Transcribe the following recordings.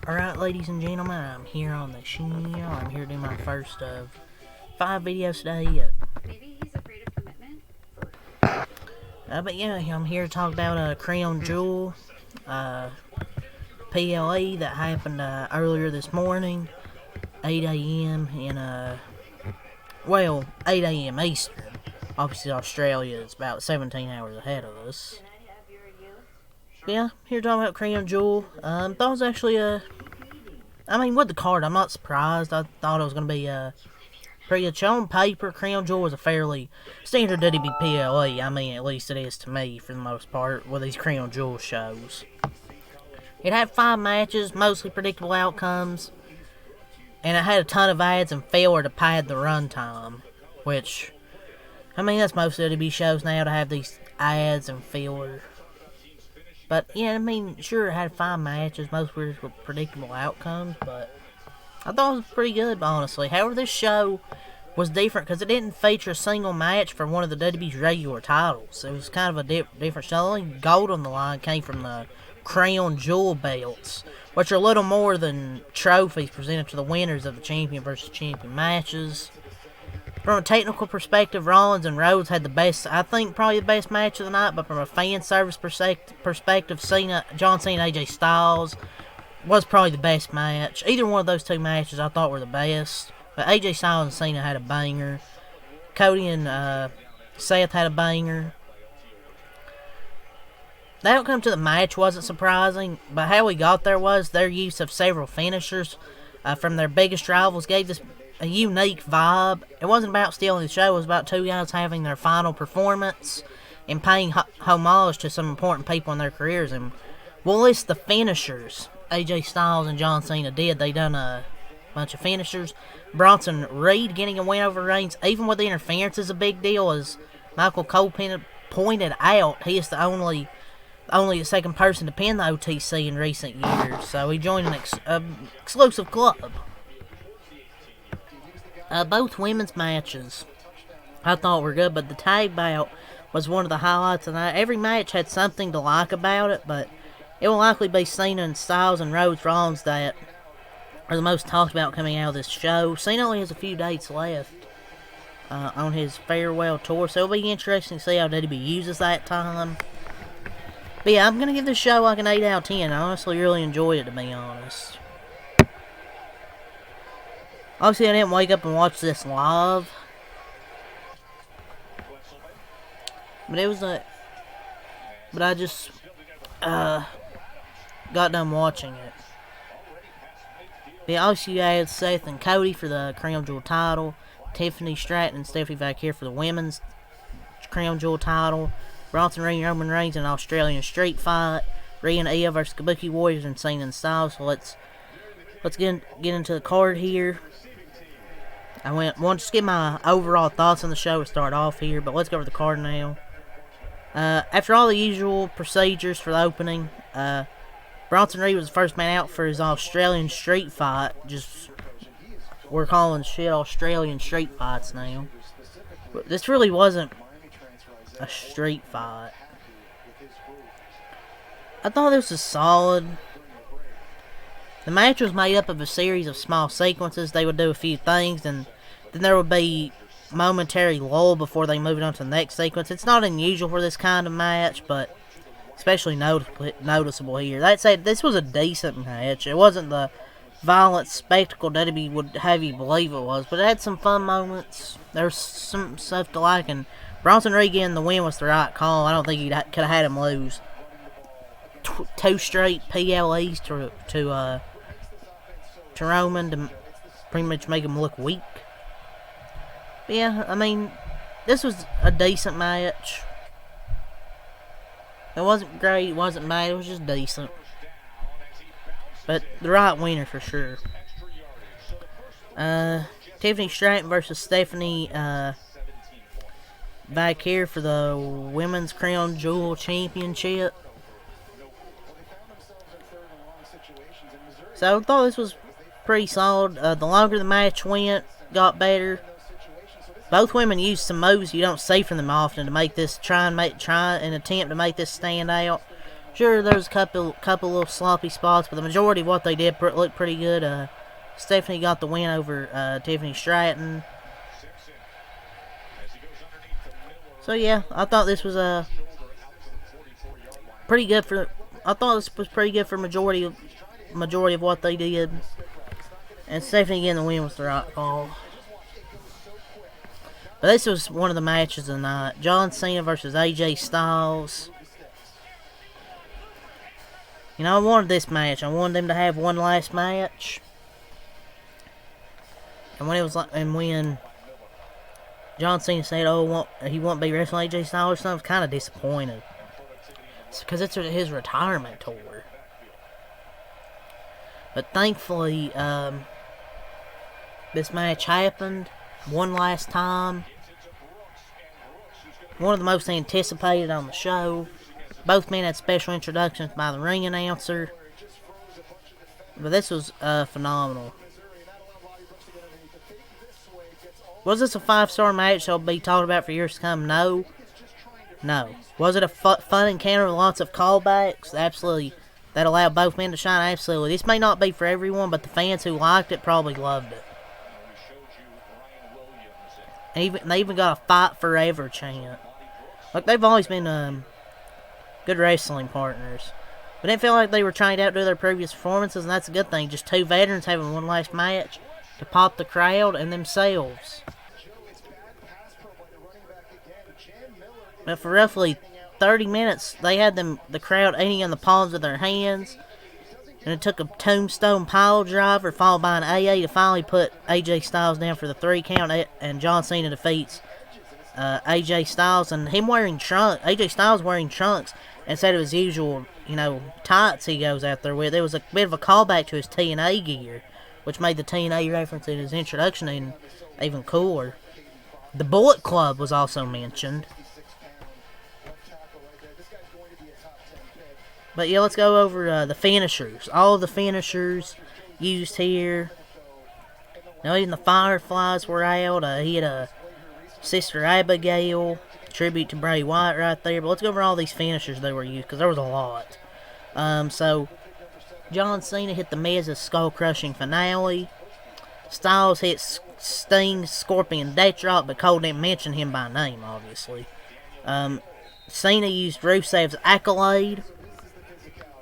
Alright, ladies and gentlemen, I'm here on the channel. I'm here to do my first of 5 videos today. Maybe he's afraid of commitment. But yeah, I'm here to talk about Crown Jewel PLE that happened earlier this morning, 8 a.m. in, 8 a.m. Eastern. Obviously, Australia is about 17 hours ahead of us. Yeah, here to talk about Crown Jewel. Thought it was actually with the card, I'm not surprised. I thought it was going to be pretty good show. On paper, Crown Jewel was a fairly standard WBPLE. At least it is to me for the most part with these Crown Jewel shows. It had 5 matches, mostly predictable outcomes, and it had a ton of ads and filler to pad the runtime, which, that's most WWE shows now, to have these ads and filler. But, yeah, sure, it had 5 matches, most were predictable outcomes, but I thought it was pretty good, honestly. However, this show was different because it didn't feature a single match for one of the WWE's regular titles. It was kind of a different show. The only gold on the line came from the Crown Jewel belts, which are little more than trophies presented to the winners of the champion versus champion matches. From a technical perspective, Rollins and Rhodes had the best, I think probably the best match of the night, but from a fan service perspective, John Cena and AJ Styles was probably the best match. Either one of those 2 matches I thought were the best, but AJ Styles and Cena had a banger. Cody and Seth had a banger. The outcome to the match wasn't surprising, but how we got there was their use of several finishers from their biggest rivals gave this a unique vibe. It wasn't about stealing the show, it was about 2 guys having their final performance and paying homage to some important people in their careers. And we'll list the finishers AJ Styles and John Cena did. They done a bunch of finishers. Bronson Reed getting a win over Reigns, even with the interference, is a big deal, as Michael Cole pointed out. He is the only the second person to pin the OTC in recent years, so he joined an exclusive club. Both women's matches I thought were good, but the tag bout was one of the highlights of the night. Every match had something to like about it, but it will likely be Cena and Styles and Rhodes Rollins that are the most talked about coming out of this show. Cena only has a few dates left on his farewell tour, so it'll be interesting to see how WWE uses that time. But yeah, I'm going to give this show like an 8 out of 10. I honestly really enjoyed it, to be honest. Obviously, I didn't wake up and watch this live. But it was but I just got done watching it. But obviously, you had Seth and Cody for the Crown Jewel title, Tiffany Stratton and Stephanie McMahon for the women's Crown Jewel title, Bronson Reed and Roman Reigns in an Australian street fight, Rhea and Io versus Kabuki Warriors and Cena and Styles. So let's get into the card here. I want to just get my overall thoughts on the show to start off here, but let's go over the card now. After all the usual procedures for the opening, Bronson Reed was the first man out for his Australian street fight. We're calling shit Australian street fights now. But this really wasn't a street fight. I thought this was solid. The match was made up of a series of small sequences. They would do a few things, and then there would be momentary lull before they moved on to the next sequence. It's not unusual for this kind of match, but especially noticeable here. That said, this was a decent match. It wasn't the violent spectacle WWE would have you believe it was, but it had some fun moments. There was some stuff to like, and Bronson Reed getting the win was the right call. I don't think he could have had him lose 2 straight PLEs to Roman to pretty much make him look weak. But yeah, this was a decent match. It wasn't great, it wasn't bad, it was just decent. But the right winner for sure. Tiffany Stratton versus Stephanie McMahon for the Women's Crown Jewel Championship. So I thought this was pretty solid. The longer the match went, got better. Both women used some moves you don't see from them often to make this try and attempt to make this stand out. Sure, there was a couple little sloppy spots, but the majority of what they did looked pretty good. Stephanie got the win over Tiffany Stratton. So yeah, I thought this was pretty good for. I thought this was pretty good for majority of what they did. And Stephanie getting the win was the right call. But this was one of the matches of the night. John Cena versus AJ Styles. You know, I wanted this match. I wanted them to have one last match. And when it was like, and when John Cena said, "Oh, he won't be wrestling AJ Styles," or something, I was kind of disappointed. Because it's his retirement tour. But thankfully, this match happened one last time. One of the most anticipated on the show. Both men had special introductions by the ring announcer. But this was phenomenal. Was this a 5-star match that'll be talked about for years to come? No. No. Was it a fun encounter with lots of callbacks? Absolutely. That allowed both men to shine? Absolutely. This may not be for everyone, but the fans who liked it probably loved it. They even got a fight forever chant. Look, they've always been good wrestling partners. But it didn't feel like they were trying to outdo their previous performances, and that's a good thing. Just two veterans having one last match to pop the crowd and themselves. But for roughly 30 minutes, they had the crowd eating in the palms of their hands. And it took a tombstone pile driver followed by an AA to finally put AJ Styles down for the 3 count. And John Cena defeats AJ Styles. And him wearing trunks, AJ Styles wearing trunks instead of his usual, tights he goes out there with. It was a bit of a callback to his TNA gear, which made the TNA reference in his introduction even cooler. The Bullet Club was also mentioned. But yeah, let's go over the finishers. All of the finishers used here. Now even the Fireflies were out. He had a Sister Abigail, tribute to Bray Wyatt right there. But let's go over all these finishers that were used, because there was a lot. So John Cena hit the Miz's skull-crushing finale. Styles hit Sting's Scorpion Death Drop, but Cole didn't mention him by name, obviously. Cena used Rusev's Accolade.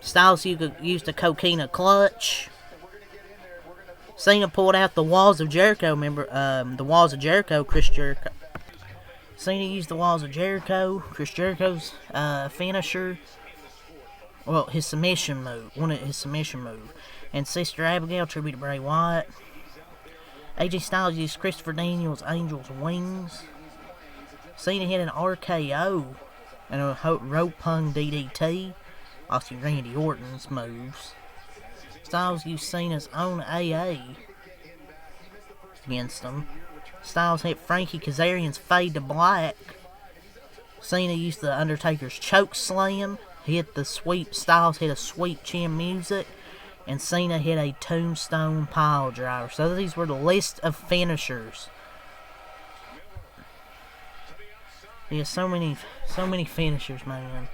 Styles used a Coquina Clutch. Cena pulled out the Walls of Jericho. Remember, the Walls of Jericho, Chris Jericho. Cena used the Walls of Jericho, Chris Jericho's finisher. Well, his submission move. One of his submission move. And Sister Abigail, tribute to Bray Wyatt. AJ Styles used Christopher Daniels' Angel's Wings. Cena hit an RKO and a rope hung DDT. Also Randy Orton's moves. Styles used Cena's own AA against him. Styles hit Frankie Kazarian's Fade to Black. Cena used the Undertaker's Choke Slam. Styles hit a Sweet Chin Music. And Cena hit a Tombstone Pile Driver. So these were the list of finishers. Yeah, so many finishers, man.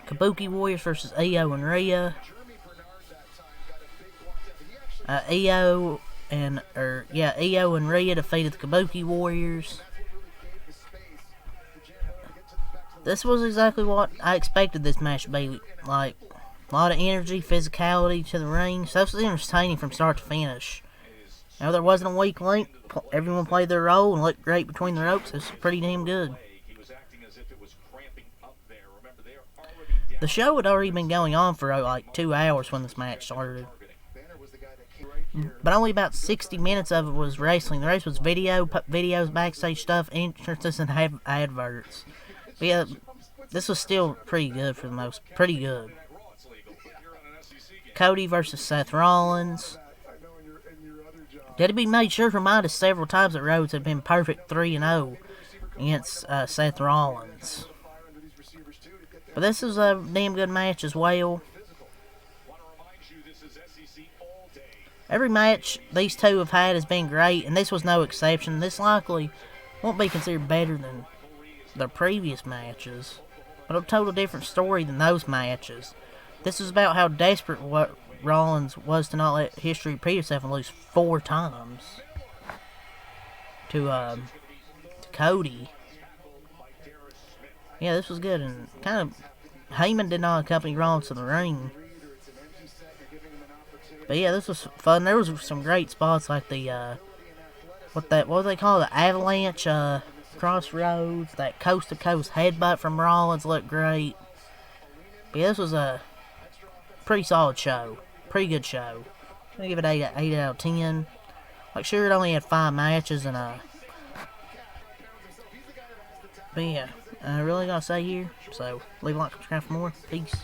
Kabuki Warriors versus Io and Rhea. Io and Rhea defeated the Kabuki Warriors. This was exactly what I expected this match to be like. A lot of energy, physicality to the ring. So this was entertaining from start to finish. Now there wasn't a weak link. Everyone played their role and looked great between the ropes. It was pretty damn good. The show had already been going on for like 2 hours when this match started. But only about 60 minutes of it was wrestling. The rest was videos, backstage stuff, entrances, and adverts. But yeah, this was still pretty good for the most. Pretty good. Cody versus Seth Rollins. Did it be made sure to remind us several times that Rhodes had been perfect 3-0 against Seth Rollins. But this is a damn good match as well. Every match these two have had has been great, and this was no exception. This likely won't be considered better than their previous matches. but a total different story than those matches. This is about how desperate what Rollins was to not let history repeat itself and lose 4 times to Cody. Yeah, this was good, and kind of Heyman did not accompany Rollins to the ring. But yeah, this was fun. There was some great spots like the what do they call it? The avalanche crossroads. That coast to coast headbutt from Rollins looked great. But yeah, this was a pretty solid show. Pretty good show. I'm gonna give it 8 out of 10. Like, sure, it only had 5 matches, and but yeah, I really gotta say here. So leave a like, subscribe for more. Peace.